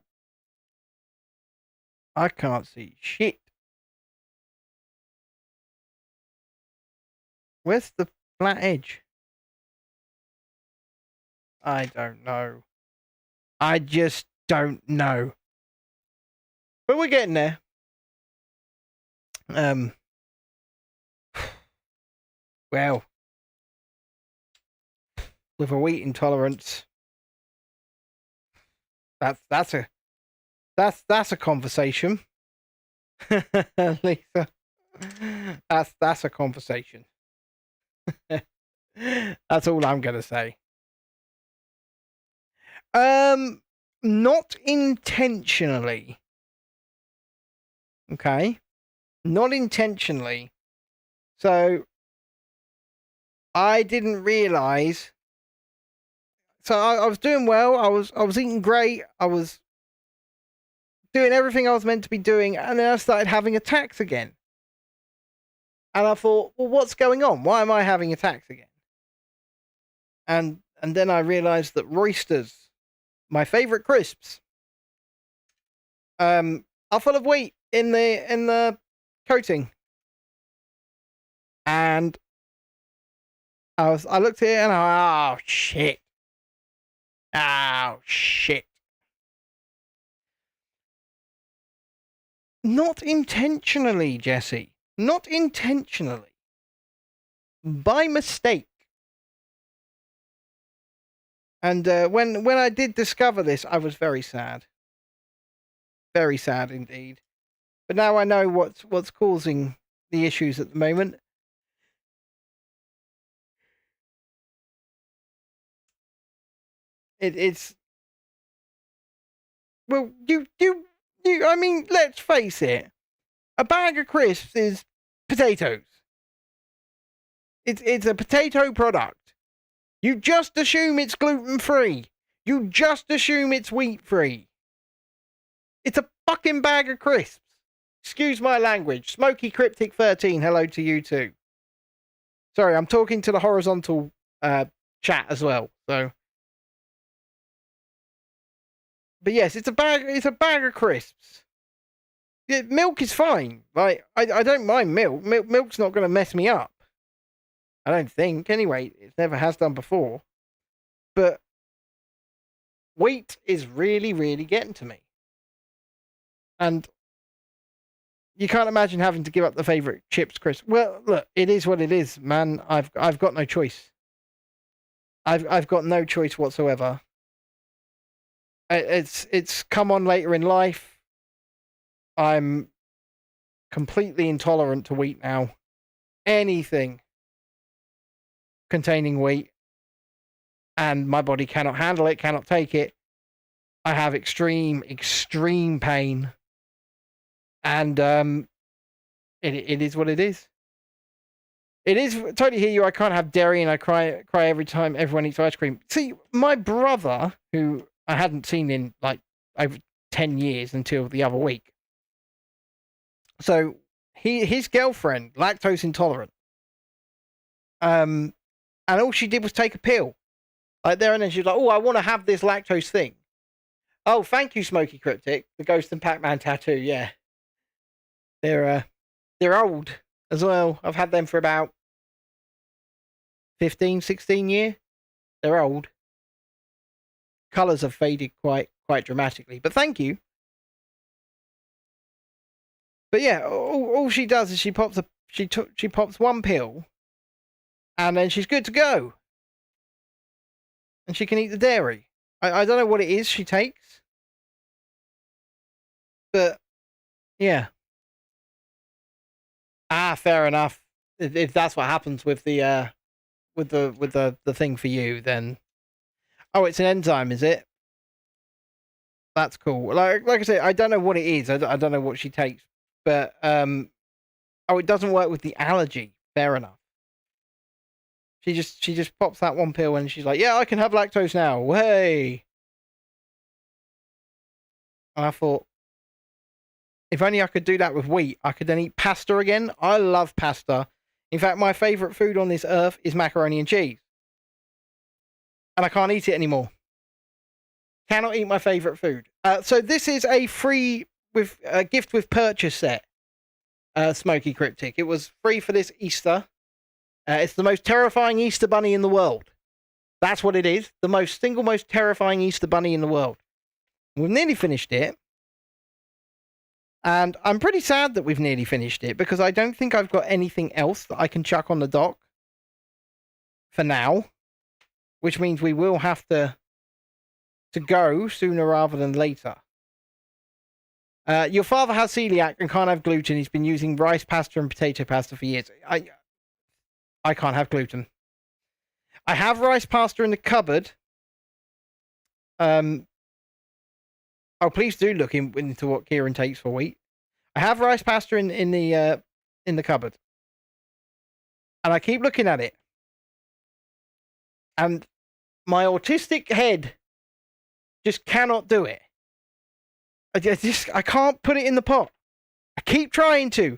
I can't see shit. Where's the flat edge? I don't know. I just don't know. But we're getting there. Well, with a wheat intolerance, that's a conversation. Lisa, that's a conversation. That's all I'm gonna say. Not intentionally. Okay, not intentionally. So I didn't realize. So I was doing well. I was eating great. I was doing everything I was meant to be doing, and then I started having attacks again. And I thought, well, what's going on? Why am I having attacks again? And then I realized that Roysters, my favorite crisps, are full of wheat in the coating. And I looked at it and oh shit. Not intentionally, Jesse. Not intentionally. By mistake. And when I did discover this, I was very sad. Very sad indeed. But now I know what's causing the issues at the moment. It's well, you. I mean, let's face it. A bag of crisps is potatoes. It's a potato product. You just assume it's gluten-free. You just assume it's wheat-free. It's a fucking bag of crisps. Excuse my language. Smoky Cryptic 13, hello to you too. Sorry, I'm talking to the horizontal chat as well. So, but yes, it's a bag of crisps. Yeah, milk is fine. Like I don't mind milk. Milk's not going to mess me up. I don't think. Anyway, it never has done before. But wheat is really, really getting to me. And you can't imagine having to give up the favorite chips, Chris. Well, look, it is what it is, man. I've got no choice. I've got no choice whatsoever. It's come on later in life. I'm completely intolerant to wheat now. Anything containing wheat, and my body cannot handle it, cannot take it. I have extreme pain, and it is what it is. It is totally hear you. I can't have dairy, and I cry every time everyone eats ice cream. See, my brother, who I hadn't seen in like over 10 years until the other week. So his girlfriend, lactose intolerant. And all she did was take a pill. Like there and then she was like, oh, I want to have this lactose thing. Oh, thank you, Smoky Cryptic. The Ghost and Pac-Man tattoo, yeah. They're old as well. I've had them for about 15, 16 years. They're old. Colours have faded quite dramatically. But thank you. But yeah, all she does is she pops one pill, and then she's good to go. And she can eat the dairy. I don't know what it is she takes, but yeah. Fair enough. If that's what happens with the thing for you, then oh, it's an enzyme, is it? That's cool. Like I said, I don't know what it is. I don't know what she takes, but oh, it doesn't work with the allergy. Fair enough. She just pops that one pill and she's like, yeah, I can have lactose now. Hey. And I thought, if only I could do that with wheat, I could then eat pasta again. I love pasta. In fact, my favourite food on this earth is macaroni and cheese. And I can't eat it anymore. Cannot eat my favourite food. So this is a free gift with purchase set. Smoky Cryptic. It was free for this Easter. It's the most terrifying Easter bunny in the world. That's what it is. The single most terrifying Easter bunny in the world. We've nearly finished it. And I'm pretty sad that we've nearly finished it because I don't think I've got anything else that I can chuck on the dock for now. Which means we will have to go sooner rather than later. Your father has celiac and can't have gluten. He's been using rice pasta and potato pasta for years. I can't have gluten. I have rice pasta in the cupboard. Oh, please do look into what Kieran takes for wheat. I have rice pasta in the cupboard, and I keep looking at it, and my autistic head just cannot do it. I can't put it in the pot. I keep trying to,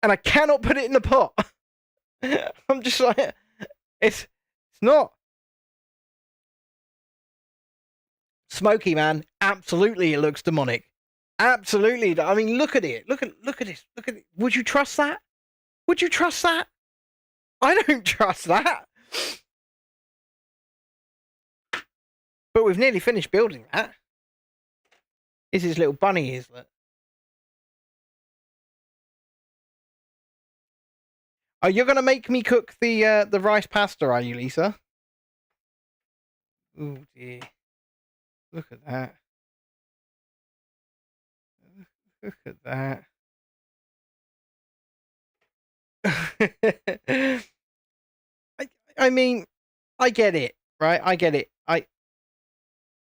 and I cannot put it in the pot. I'm just like, it's not. Smoky, man. Absolutely, it looks demonic. Absolutely. I mean, look at it. Look at this. Look at it. Would you trust that? Would you trust that? I don't trust that. But we've nearly finished building that. Is his little bunny, isn't it? Oh, you're gonna make me cook the rice pasta, are you, Lisa? Oh dear. Look at that. Look at that. I mean, I get it, right? I get it.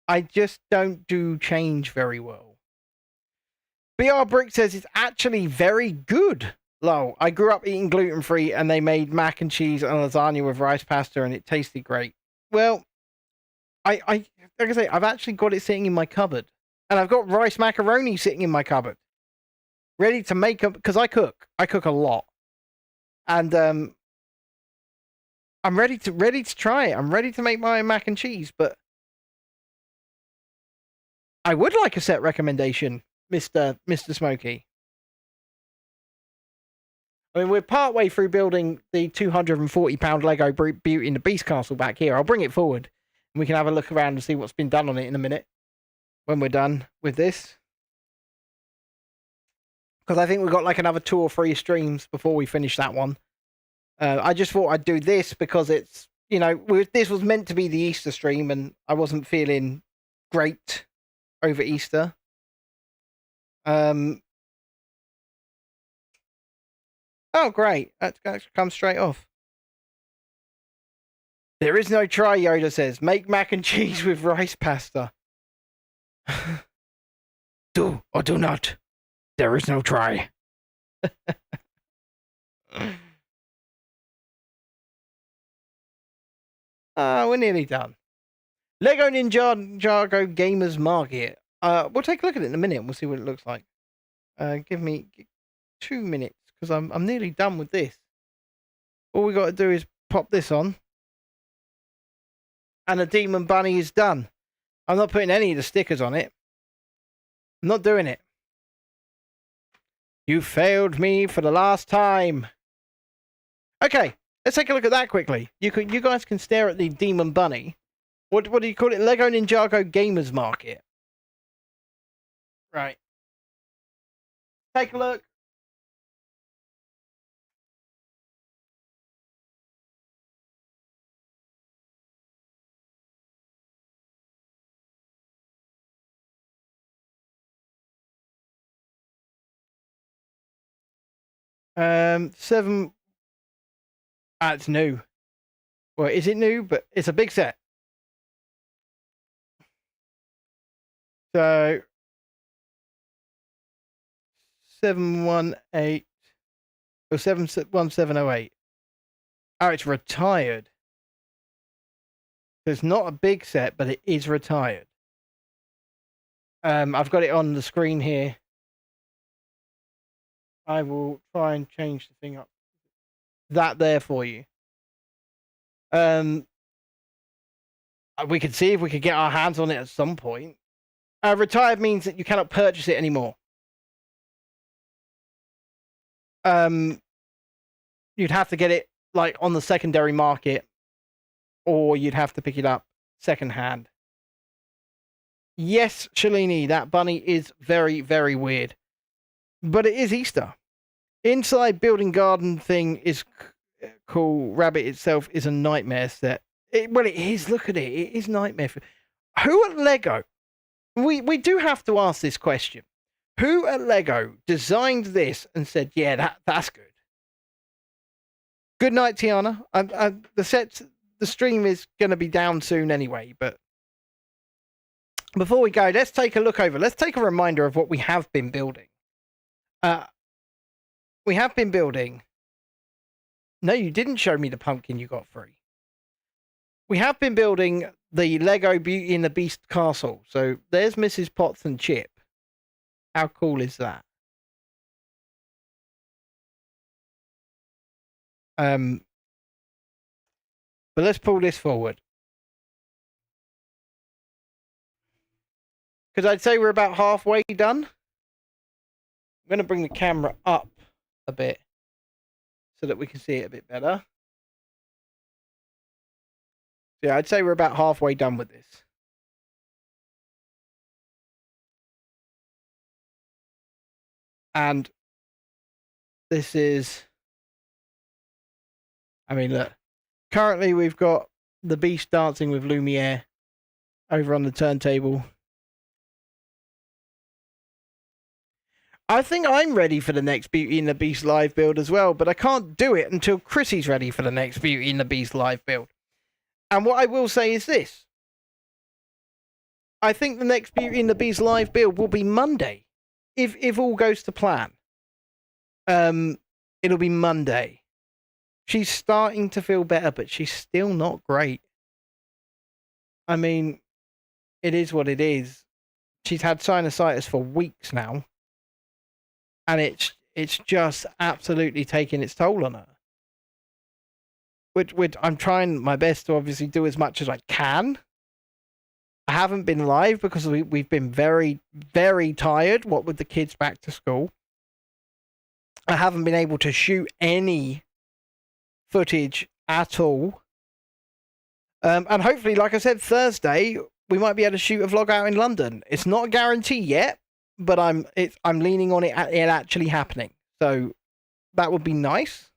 I just don't do change very well. BR Brick says it's actually very good. Lol, I grew up eating gluten-free and they made mac and cheese and lasagna with rice pasta and it tasted great. Well, like I say, I've actually got it sitting in my cupboard. And I've got rice macaroni sitting in my cupboard. Ready to make them, because I cook. I cook a lot. And I'm ready to try it. I'm ready to make my mac and cheese, but I would like a set recommendation, Mr. Smoky. I mean, we're partway through building the 240-pound Lego Beauty and the Beast castle back here. I'll bring it forward, and we can have a look around and see what's been done on it in a minute when we're done with this. Because I think we've got like another 2 or 3 streams before we finish that one. I just thought I'd do this because it's you know, this was meant to be the Easter stream, and I wasn't feeling great over Easter. Oh, great. That comes straight off. There is no try, Yoda says. Make mac and cheese with rice pasta. Do or do not. There is no try. We're nearly done. Lego Ninjago Gamers Market. We'll take a look at it in a minute and we'll see what it looks like. Give me 2 minutes because I'm nearly done with this. All we got to do is pop this on. And the Demon Bunny is done. I'm not putting any of the stickers on it. I'm not doing it. You failed me for the last time. Okay, let's take a look at that quickly. You guys can stare at the Demon Bunny. What do you call it? Lego Ninjago Gamers Market. Right. Take a look. Seven. It's new. Well, is it new? But it's a big set. So 718 or 71708. Oh, it's retired. So it's not a big set, but it is retired. I've got it on the screen here. I will try and change the thing up. That there for you. We could see if we could get our hands on it at some point. Retired means that you cannot purchase it anymore. You'd have to get it like on the secondary market, or you'd have to pick it up secondhand. Yes, Shalini, that bunny is very, very weird. But it is Easter. Inside building garden thing is cool. Rabbit itself is a nightmare set. Well, it is. Look at it. It is nightmare. Who at Lego? We do have to ask this question. Who at Lego designed this and said, yeah, that's good? Good night, Tiana. The stream is going to be down soon anyway, but before we go, let's take a look over. Let's take a reminder of what we have been building. We have been building. No, you didn't show me the pumpkin you got free. We have been building the Lego Beauty and the Beast castle. So there's Mrs. Potts and Chip. How cool is that? But let's pull this forward. Because I'd say we're about halfway done. I'm going to bring the camera up a bit so that we can see it a bit better. Yeah, I'd say we're about halfway done with this. And this is, I mean, look, currently we've got the Beast dancing with Lumiere over on the turntable. I think I'm ready for the next Beauty and the Beast live build as well, but I can't do it until Chrissy's ready for the next Beauty and the Beast live build. And what I will say is this. I think the next Beauty and the Beast live build will be Monday. If all goes to plan. It'll be Monday. She's starting to feel better, but she's still not great. I mean, it is what it is. She's had sinusitis for weeks now. And it's just absolutely taking its toll on her. Which I'm trying my best to obviously do as much as I can. I haven't been live because we've been very, very tired, what with the kids back to school. I haven't been able to shoot any footage at all. And hopefully, like I said, Thursday, we might be able to shoot a vlog out in London. It's not a guarantee yet, but I'm leaning on it actually happening. So that would be nice.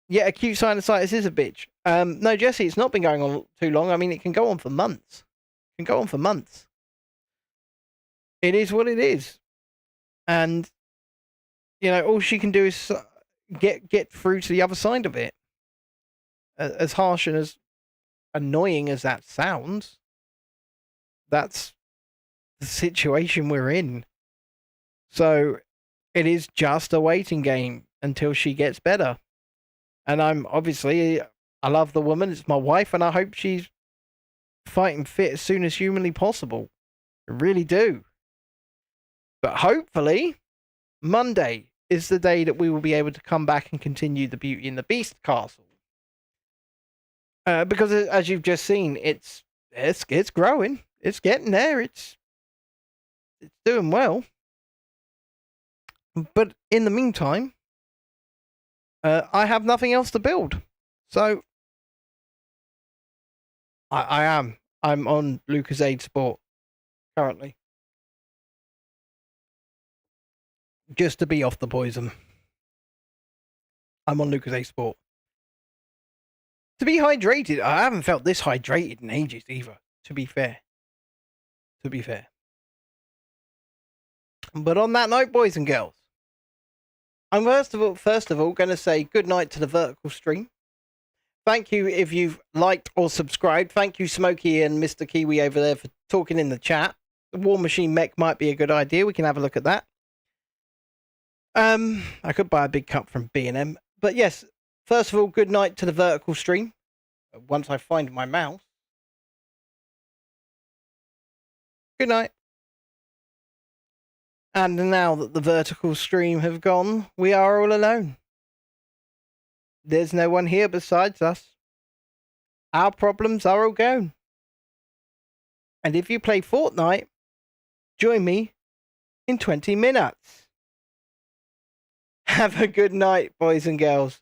Yeah, acute sinusitis is a bitch. No, Jesse, it's not been going on too long. I mean, it can go on for months. It can go on for months. It is what it is. And, you know, all she can do is get through to the other side of it. As harsh and as annoying as that sounds, that's the situation we're in. So it is just a waiting game until she gets better. And I love the woman. It's my wife, and I hope she's fighting fit as soon as humanly possible. I really do. But hopefully, Monday is the day that we will be able to come back and continue the Beauty and the Beast castle. Because as you've just seen, it's growing. It's getting there. It's doing well. But in the meantime, I have nothing else to build. So I'm on Lucozade Sport currently. Just to be off the poison. I'm on Lucozade Sport. To be hydrated, I haven't felt this hydrated in ages either, to be fair. But on that note, boys and girls, I'm first of all going to say good night to the vertical stream. Thank you if you've liked or subscribed. Thank you, Smokey and Mr. Kiwi over there, for talking in the chat. The War Machine mech might be a good idea. We can have a look at that. I could buy a big cup from B&M. But yes, first of all, good night to the vertical stream. Once I find my mouse. Good night. And now that the vertical stream have gone, we are all alone. There's no one here besides us. Our problems are all gone. And if you play Fortnite, join me in 20 minutes. Have a good night, boys and girls.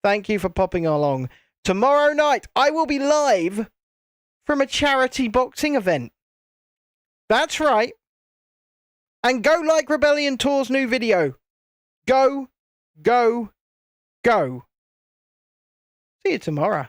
Thank you for popping along. Tomorrow night, I will be live from a charity boxing event. That's right. And go like Rebellion Tour's new video. Go, go, go. See you tomorrow.